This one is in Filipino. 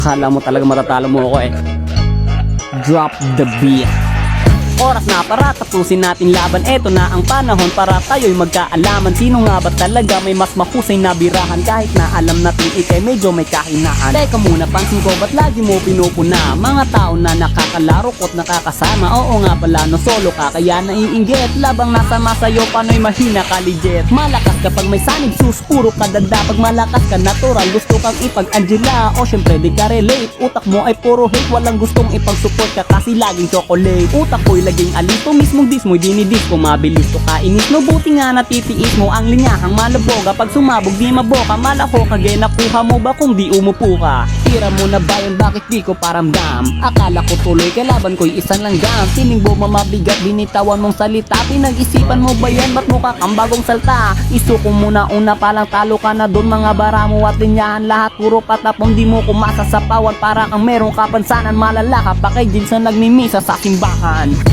Kala mo talaga matatalo mo ako eh. Drop the beat. Oras na para tapusin natin laban. Eto na ang panahon para tayo'y magkaalaman. Sino nga ba talaga may mas mahusay na birahan? Kahit na alam natin ikay medyo may kahinaan. Teka muna, pansin ko ba't lagi mo pinupuna mga tao na nakakalaro ko't nakakasama? Oo nga pala, no solo ka kaya naiinggit. Labang nasa masayo pano'y mahina ka legit. Malakas kapag may sanib, suspuro ka dada. Pag malakas ka natural, gusto kang ipag-Angela. O syempre di ka relate, utak mo ay puro hate. Walang gustong ipag-support ka kasi laging chocolate. Utak ko'y laging alito, mismong dis mo'y dinidis ko. Mabilis to kainis, no buti nga natitiis mo ang linyahang malaboga. Pag sumabog di maboka, malako kage nakuha mo ba kung di umupo ka? Tira mo na ba yun, bakit di ko paramdam? Akala ko tuloy kalaban ko'y isang langgam. Sining bo mamabigat, binitawan mong salita. Pinag-isipan mo ba yan, ba't mukha kang bagong salta? Isuko muna una palang talo ka na doon. Mga bara mo at linyahan lahat puro patapong, di mo kumasa sa pawan. Para kang merong kapansanan, malala ka pa kay Jinsan nagmimisa sa simbahan.